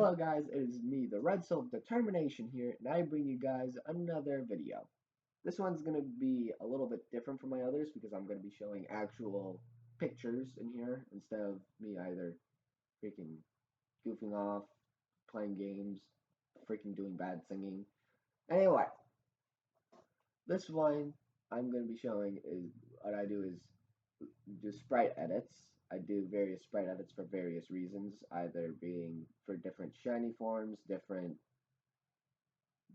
Hello guys, it is me, the Red Soul of Determination here, and I bring you guys another video. This one's going to be a little bit different from my others because I'm going to be showing actual pictures in here instead of me either freaking goofing off, playing games, freaking doing bad singing. Anyway, this one I'm going to be showing is what I do is do sprite edits. I do various sprite edits for various reasons, either being for different shiny forms, different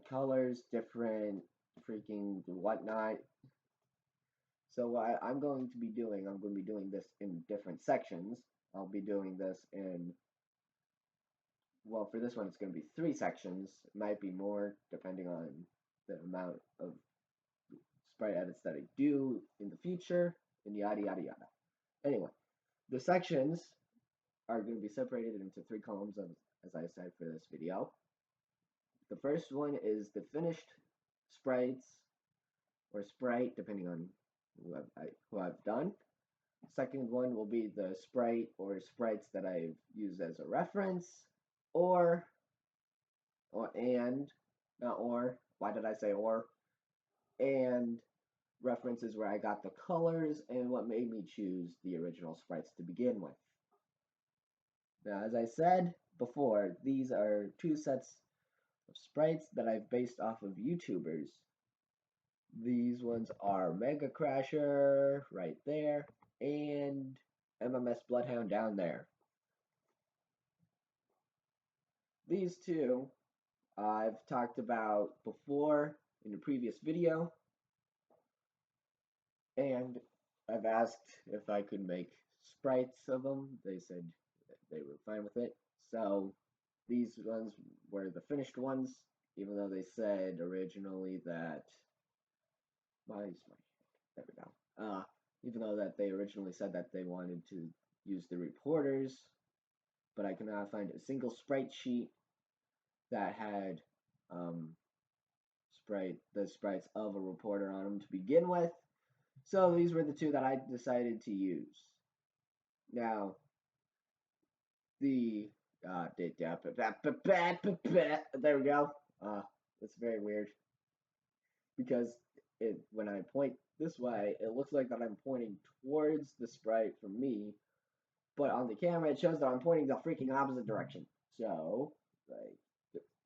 colors, different freaking whatnot. So what I'm going to be doing, I'm going to be doing this in different sections. I'll be doing this in, well, for this one it's going to be 3 sections. It might be more depending on the amount of sprite edits that I do in the future, and yada yada yada. Anyway, the sections are going to be separated into 3 columns, as I said for this video. The first one is the finished sprites, or sprite, depending on who I've done. Second one will be the sprite or sprites that I've used as a reference, or and, not or, why did I say or? And references where I got the colors and what made me choose the original sprites to begin with. Now, as I said before, these are 2 sets of sprites that I've based off of YouTubers. These ones are MegaCrasher right there and MmsBludhound down there. These 2 I've talked about before in a previous video, and I've asked if I could make sprites of them. They said they were fine with it. So these ones were the finished ones, even though they said originally that there we go. Even though that they originally said that they wanted to use the reporters, but I could not find a single sprite sheet that had the sprites of a reporter on them to begin with. So these were the 2 that I decided to use. Now, the there we go. It's very weird because when I point this way, it looks like that I'm pointing towards the sprite from me, but on the camera it shows that I'm pointing the freaking opposite direction. So, like,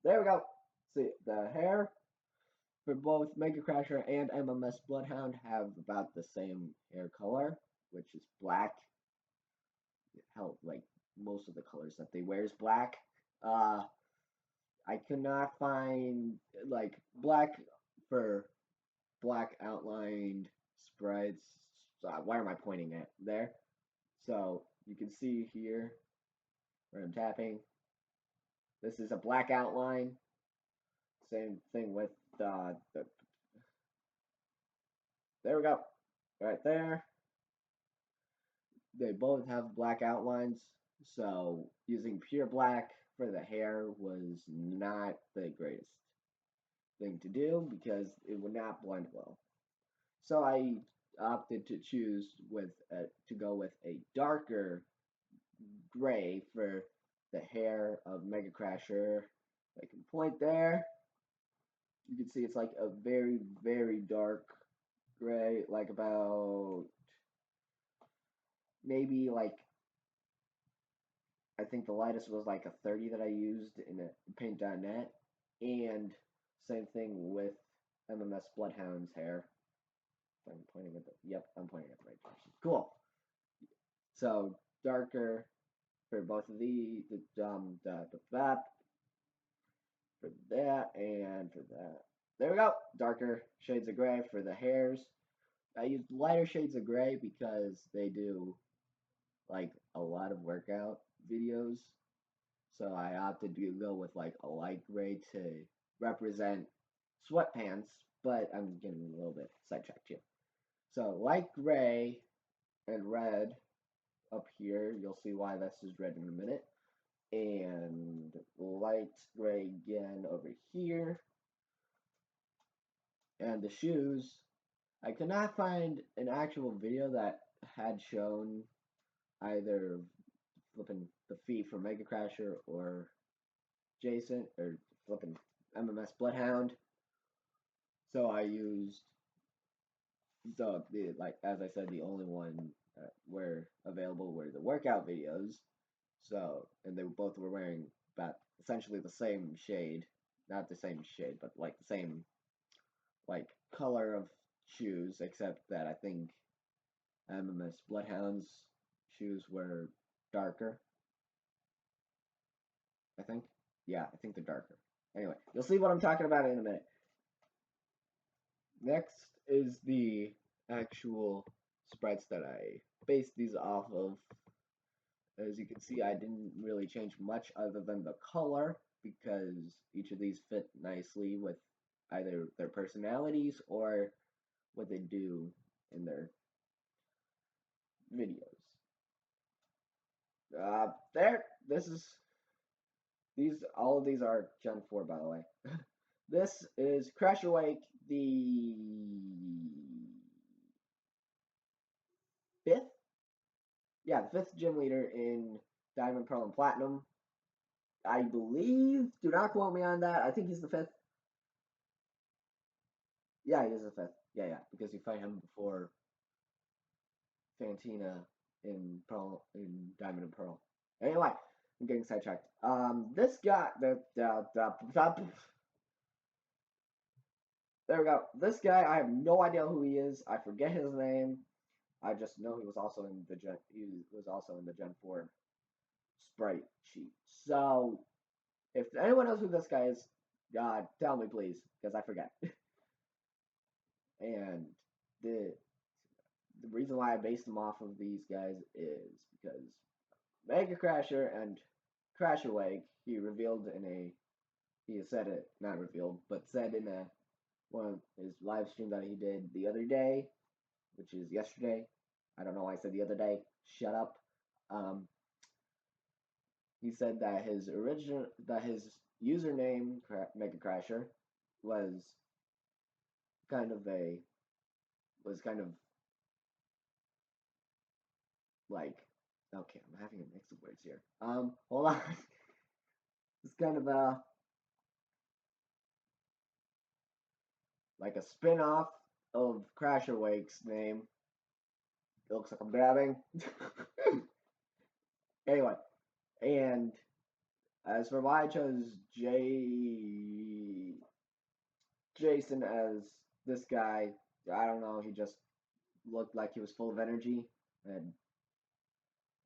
there we go. See, the hair for both MegaCrasher and MmsBludhound have about the same hair color, which is black. Hell, like, most of the colors that they wear is black. I could not find, like, black for black outlined sprites. Why am I pointing at there? So you can see here where I'm tapping. This is a black outline. Same thing with there we go, right there. They both have black outlines, so using pure black for the hair was not the greatest thing to do because it would not blend well. So I opted to go with a darker gray for the hair of MegaCrasher. I can point there. You can see it's like a very, very dark gray, like about maybe like, I think the lightest was like a 30 that I used in a paint.net, and same thing with MmsBludhound's hair. I'm pointing at yep, I'm pointing at the right direction. Cool. So darker for both of the for that and for that. There we go. Darker shades of gray for the hairs. I use lighter shades of gray because they do like a lot of workout videos. So I opted to go with like a light gray to represent sweatpants, but I'm getting a little bit sidetracked here. So light gray and red up here. You'll see why this is red in a minute. And light gray again over here. And the shoes, I could not find an actual video that had shown either flipping the feet for MegaCrasher or Jason or flipping MmsBludhound. So I used the like as I said, the only one were available were the workout videos. So and they both were wearing about essentially the same shade, not the same shade, but like the same like color of shoes, except that I think MmsBludhound's shoes were darker. I think. Yeah, I think they're darker. Anyway, you'll see what I'm talking about in a minute. Next is the actual sprites that I based these off of. As you can see, I didn't really change much other than the color because each of these fit nicely with either their personalities or what they do in their videos. There, this is all of these are Gen 4, by the way. This is Crash Awake, the fifth? Yeah, the fifth gym leader in Diamond, Pearl, and Platinum. I believe, do not quote me on that. I think he's the fifth. Yeah, he is the fifth. Yeah, because you fight him before Fantina in Diamond and Pearl. Anyway, I'm getting sidetracked. This guy, there we go. This guy, I have no idea who he is. I forget his name. I just know he was also in the Gen 4 sprite sheet. So if anyone knows who this guy is, God, tell me please, because I forget. And the the reason why I based them off of these guys is because MegaCrasher and Crash Awake, he said it, not revealed, but said in one of his live stream that he did the other day, which is yesterday. I don't know why I said the other day. Shut up. Um, he said that his username MegaCrasher was kind of a was kind of like okay, I'm having a mix of words here. Hold on. It's kind of like a spin-off of Crasher Wake's name. It looks like I'm grabbing. Anyway, and as for why I chose Jason as this guy, I don't know. He just looked like he was full of energy, and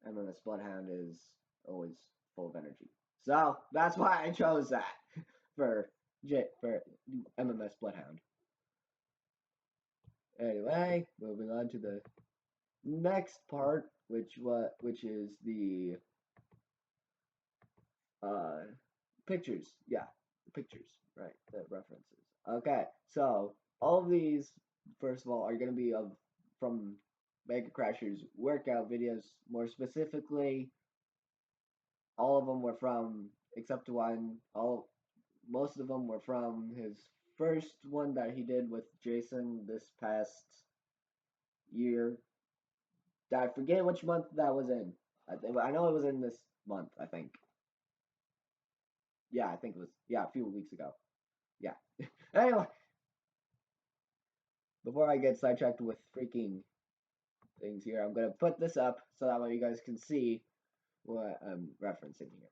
MmsBludhound is always full of energy. So that's why I chose that for for MmsBludhound. Anyway, moving on to the next part, which is the uh pictures. Yeah, the pictures, right? The references. Okay, so all of these, first of all, are going to be from MegaCrasher's workout videos. More specifically, all of them were from, except one, most of them were from his first one that he did with Jason this past year. I forget which month that was in. I know it was in this month, I think. Yeah, I think it was, yeah, a few weeks ago. Yeah. Anyway, before I get sidetracked with freaking things here, I'm going to put this up so that way you guys can see what I'm referencing here.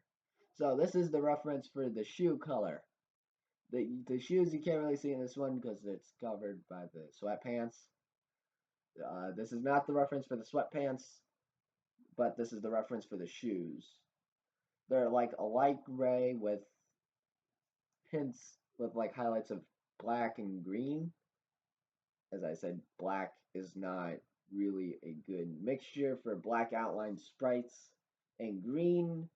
So this is the reference for the shoe color. The shoes you can't really see in this one because it's covered by the sweatpants. This is not the reference for the sweatpants, but this is the reference for the shoes. They're like a light gray with hints with like highlights of black and green. As I said, black is not really a good mixture for black outlined sprites, and green,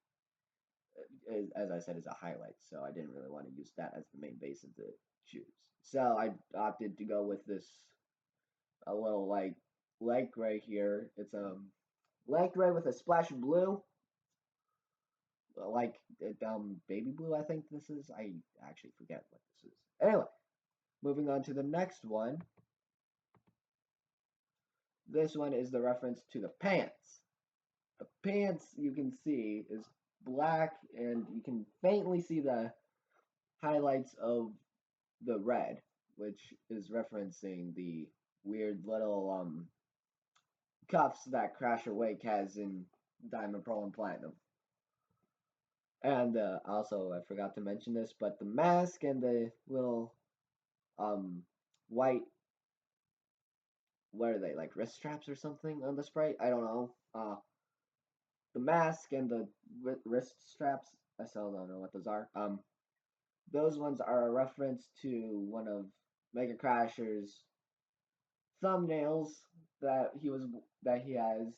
as I said, is a highlight, so I didn't really want to use that as the main base of the shoes. So I opted to go with this a little like light gray here. It's light gray with a splash of blue, like baby blue. I think this is. I actually forget what this is. Anyway, moving on to the next one. This one is the reference to the pants. The pants you can see is black, and you can faintly see the highlights of the red, which is referencing the weird little cuffs that Crasher Wake has in Diamond, Pearl, and Platinum. And also, I forgot to mention this, but the mask and the little white, what are they, like wrist straps or something on the Sprite? I don't know. The mask and the wrist straps, I still don't know what those are. Those ones are a reference to one of MegaCrasher's thumbnails that he has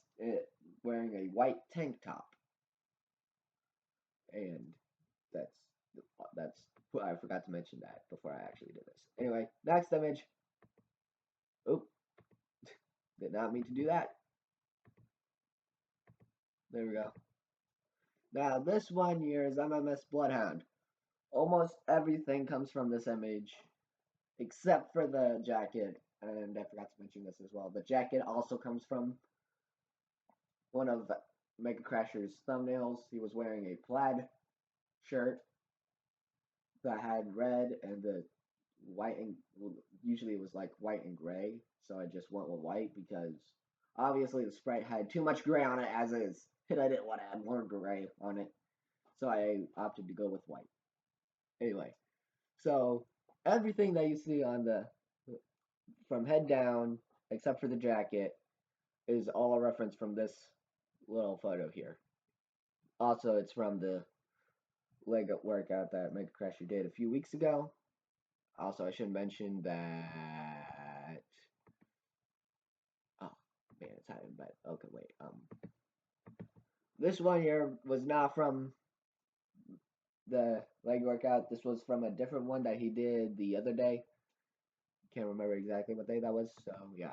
wearing a white tank top, and that's that's I forgot to mention that before I actually did this. Anyway, next image. Oop, did not mean to do that. There we go. Now this one here is MmsBludhound. Almost everything comes from this image, except for the jacket, and I forgot to mention this as well. The jacket also comes from one of MegaCrasher's thumbnails. He was wearing a plaid shirt that had red and the white, and well, usually it was like white and gray, so I just went with white because obviously the sprite had too much gray on it as is, and I didn't want to add more gray on it, so I opted to go with white. Anyway, so everything that you see on the from head down, except for the jacket, is all a reference from this little photo here. Also, it's from the leg workout that MegaCrasher did a few weeks ago. Also, I should mention that. Oh man, it's hiding. But okay, wait. This one here was not from the leg workout. This was from a different one that he did the other day. Can't remember exactly what day that was. So yeah.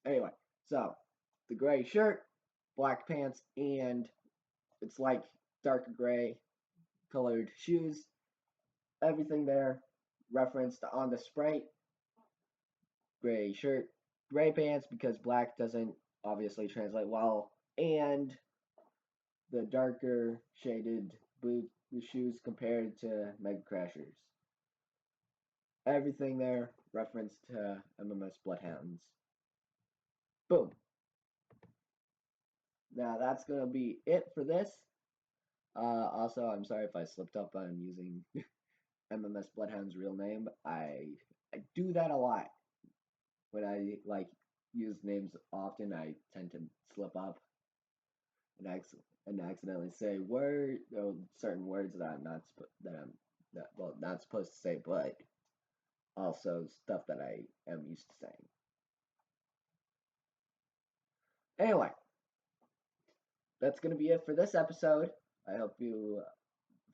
Anyway, so the gray shirt, black pants, and it's like dark gray colored shoes. Everything there referenced on the sprite. Gray shirt, gray pants because black doesn't obviously translate well, and the darker shaded boot shoes compared to MegaCrasher's. Everything there referenced to MmsBludhounds. Boom. Now that's gonna be it for this. Also, I'm sorry if I slipped up on using MmsBludhound's real name. I do that a lot. When I like use names often, I tend to slip up and accidentally say certain words that I'm not supposed to say, but also stuff that I am used to saying. Anyway, that's gonna be it for this episode. I hope you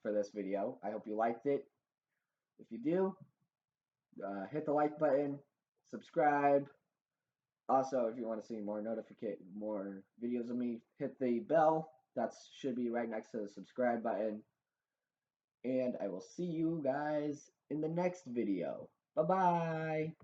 for this video. I hope you liked it. If you do, hit the like button, subscribe. Also, if you want to see more videos of me, hit the bell. That should be right next to the subscribe button. And I will see you guys in the next video. Bye-bye.